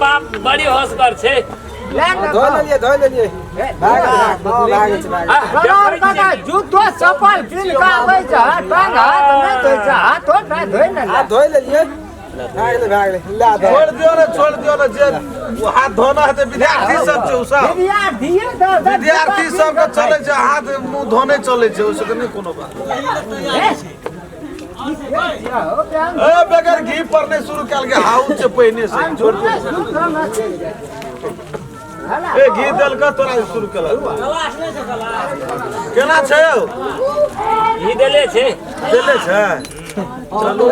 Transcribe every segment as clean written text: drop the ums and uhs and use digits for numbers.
बाप बड़ी होश कर छे धोई लेलिए काका जूतो चप्पल किन का आबै छ टांग हाथ नै धोइ छ हाथ धोइ न धोई लेलिए भाग ले ला छोड़ दियो ना जे वो हाथ धोना है विद्यार्थी सब छै सब विद्यार्थी सब के चले छै हाथ मुंह धोने चले छै ओसे नहीं कोनो बात ए बगैर घी पड़ने शुरू कल के हाउस से पहिने से छोड़ दियो ए घी दल का तोरा शुरू कला केना छै घी देले छै चलो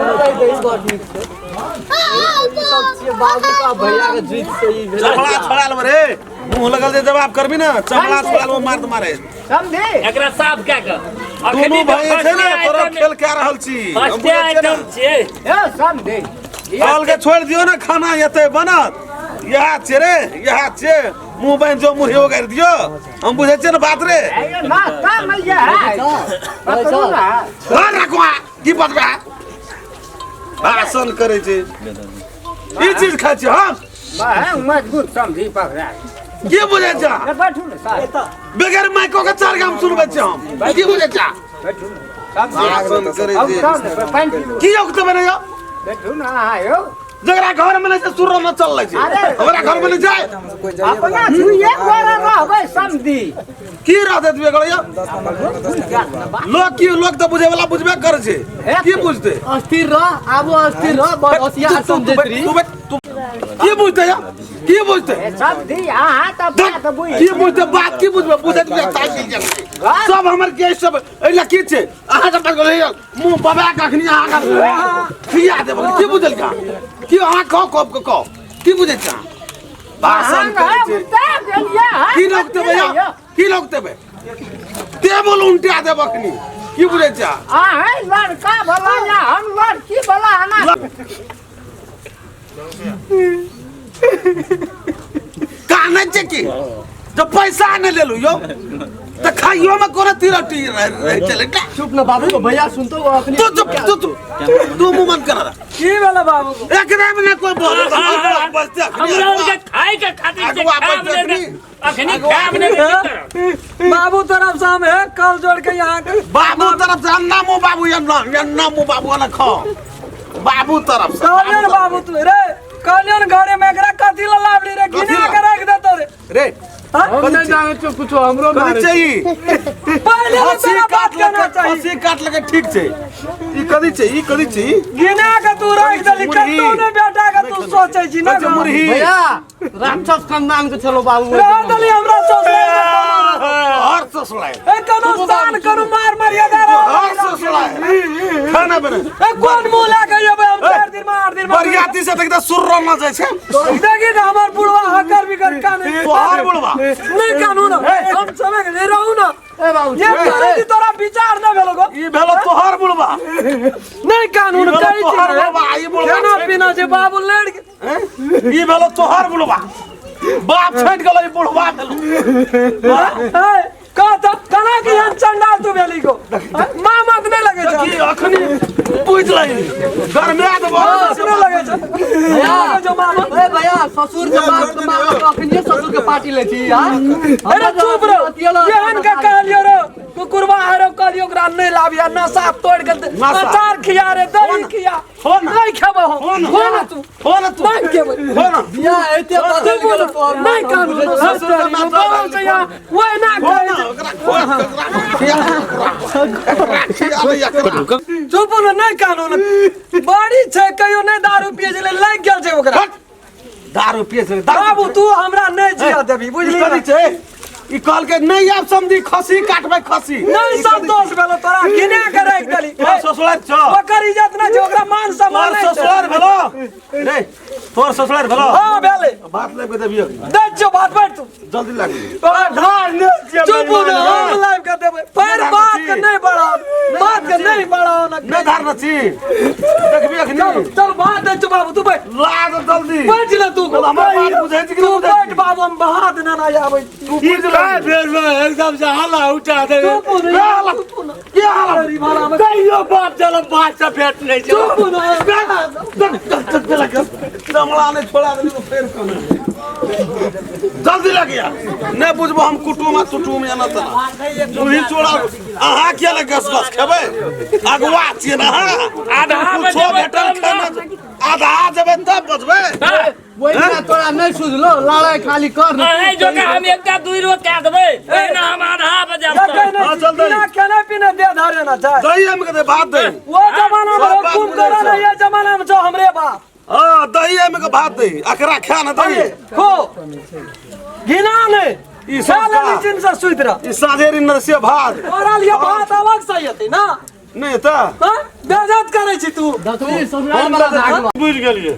बाबू का भैया के जीत से ही छड़ाल रे मुंह लगल जे जवाब करबी ना चमड़ा छड़ाल में मार मारे समझे एकरा साफ क्या कर दोनों भाई छै ना तोरा खेल के रहल छी फर्स्ट आइटम छे ए समझे कहल के छोड़ दियो ना खाना एते बनत यहा छे रे यहा छे मुंह बन जो मुंह हो कर दियो हम बुझे छे ना बात रे ना काम ये है पकड़ू ना रखवा की बतबा भाषण करे छे ई चीज खाय छे हम मजबूत समझी पकड़ा की बुझे छे बैठू ना साहब बगैर माइको के चार काम सुनबे छे हम की बुझे छे बैठू ना भाषण करे छे की औकते बने यो बैठू ना आयो जगरा घर में से सुर न चल छै हमरा घर में जाय अपना छुए गोरा रहबै समझी की रह दे दिए गड़िया लोग तो बुझे वाला बुझबे कर छे की बुझते अस्थिर रह आबो अस्थिर रह बसिया समझेत्री की बुझते या की बुझते समझी हां त बात बुझ की बुझते बात की बुझबे बुझे तू साइकिल चल सब हमर के सब एला की छे अहा के पास गले मुंह बाबा कखनी अहा का खिया दे की बुझल का की अहा को की बुझे छा भाषण करे छे की लोगते भैया की लोगते बे टेबल उल्टा दे बखनी की बुझे छा है लड़का भला या हम लड़की भला ना काने छे की जब पैसा न ले लो यो त खाइयो में कोन तिरटी चले चुप ना बाबू को भैया सुन तो अपनी तू मुंह बंद कर की वाला बाबू एकरा में कोई बोल बसते हमरा उनके खाए के खातिर से अखनी काम ने बाबू तरफ से हम है कल जोड़ के यहाँ के बाबू तरफ से अन्ना बाबू या नामो बाबू वाला खा बाबू तरफ से कल्याण बाबू तू रे कल्याण घरे में एकरा कथि ला लावली रे गिना के रख दे तो रे कने जाने छो कुछ हमरो मारे चाहिए पहले तेरा बात करना चाहिए हंसी काट लगे ठीक छे ई कदी छे गिना के तू रख दे कतो ने बेटा के तू सोचे छी ना मुरही भैया राक्षस खानदान के चलो बाबू रे दली हमरा हर ससुराय ए कनो स्थान करू मार मर्यादा हर ससुराय खाना बने ए कोन मुंह लागे जेबे हम 4 दिन में 8 दिन में बरियाती से तक सुर न जाय छे देखि ना हमर बुढ़वा हकर भी कर काने तोहर बुढ़वा नहीं कानून हम समय के ले रहू ना ए बाबू ये तोरा विचार न भेलो गो ई भेलो तोहर बुढ़वा नहीं कानून कहि तोहर बुढ़वा ई बुढ़वा खाना पीना जे बाबू लेड़ के ई भेलो तोहर बुढ़वा बाप छट गेलो ई बुढ़वा भेलो का त कना के हम चंडाल तू भेली गो मामा के नहीं लगे छ की अखनी पूछ लई घर में आ तो बहुत नहीं लगे छ भैया जो मामा ए भैया ससुर के बात तो मामा तो अपने ससुर के पार्टी ले छी यार अरे चुप रहो केहन का कहलियो रो कुकुरवा हरो कहलियो ओकरा नहीं लाबिया नसा तोड़ के अचार खिया रे दही खिया नहीं खेबो हो ना तू नहीं खेबो हो ना बिया एते बात नहीं कानून ससुर के बाबू से या वो ना चुप न नहीं कानून बड़ी छे कहियो नहीं दारू पिए जे लग गेल छे ओकरा दारू पिए से बाबू तू हमरा नहीं जिया देबी बुझली कथि छे ई कल के नहीं आब समझी खसी काटबे खसी नहीं संतोष भेलो तोरा गिना के रख देली ससुराल छ ओकर इज्जत ना छै ओकरा मान सम्मान तोर ससुराल भेलो रे तोर ससुराल भेलो हां भेले बात ले के देबियो दे जो बात बैठ तू जल्दी लागी तोरा ढाल ने चुप न हम लाइव कर देबे पर बात के नहीं बढ़ाओ बात के नहीं बढ़ाओ ना नहीं धारना छी देखबी अखनी चल बात दे जो बाबू तू बैठ लाग जल्दी बैठ ले तू हमर बात बुझै छी कि तू बैठ बाबू हम बहा देना ना आबै तू एकदम से हाला उठा दे क्या हाल कहियो बाप चलो बात से भेट नहीं कमला ने छोड़ा दे तो फिर जल्दी लग गया नहीं बुझबो हम कुटुम तुटुम या न तना तू ही छोड़ा आहा क्या ले गस गस खेबे अगवा छिए ना आधा कुछो भेटल खाना आधा जबे तब बचबे वही ना तोरा नहीं सुझलो लड़ाई खाली कर नहीं जो के हम एकटा दुई रो कह देबे ना हम आधा बजे हां चल दे खाने पीने दे धारे ना चाहे दही हम के दे भात दे वो जमाना में हुकुम करा ना ये जमाना में जो हमरे बाप हां दही हम के भात दे अकरा खा ना दही खो गिना ने ई साला नीचे से सुइत रहा ई साधेरी नरसिया भात और ये बात अलग सही है ना नहीं त हां बेइज्जत करे छी तू दतरी ससुराल वाला भाग बुझ गेलिए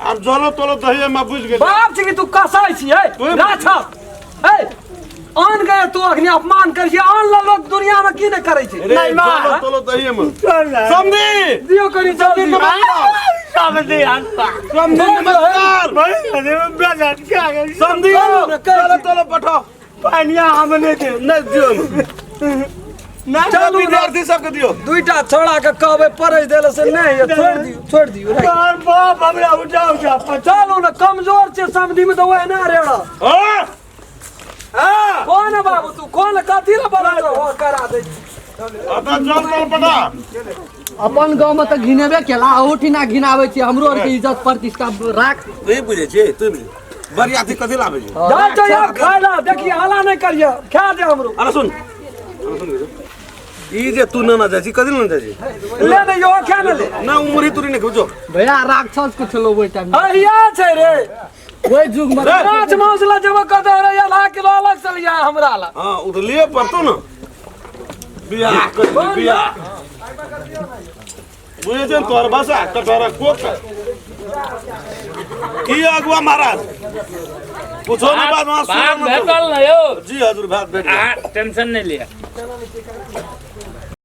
अब जलो तोलो दही में बुझ गेलिए बाप छी कि तू कसाई छी है राछा ए आन गए तू अखनी अपमान कर छी आन ला लोग दुनिया में की न करे छी नहीं मार तोलो दही में समझी दियो करी जल्दी समझी हंसा समझी नमस्कार भाई अरे बेजान क्या गई समझी चलो तोलो पठाओ पानिया हमने दे नहीं दियो ना चलो विद्यार्थी सबके दियो दुईटा छोड़ा के कहबे परज देले से नहीं छोड़ दियो बार बाप हमरा उठाओ जा चलो ना कमजोर छे समझी में तो वो ना रेड़ा हां हां कौन है बाबू तू कौन कथी ला बड़ा हो करा दे आता चल तोल पटा अपन गांव में तो घिनेबे केला ओठी ना घिनावे छी हमरो और के इज्जत प्रतिष्ठा राख नहीं बुझे छे तू बरियाती कथि लाबे छे जा तो यार खाला देखी हाला नहीं करियो खा दे हमरो अरे सुन ई जे तू ना जाची कथि ना जाची ले ने यो खा न ले ना उमरी तुरी ने खुजो भैया राक्षस कुछ लो वो टाइम अहिया छे रे वही जुग में पांच मौसला जब कदे रे या ला किलो अलग से लिया हमरा ला हां उधर लिए पड़तो ना बियाह कर बियाह बुझे जन तोर भाषा कटोरा कोक की अगुआ महाराज पूछो ना बात वहां बात भेटल न यो जी हजुर बात भेट टेंशन नहीं लिया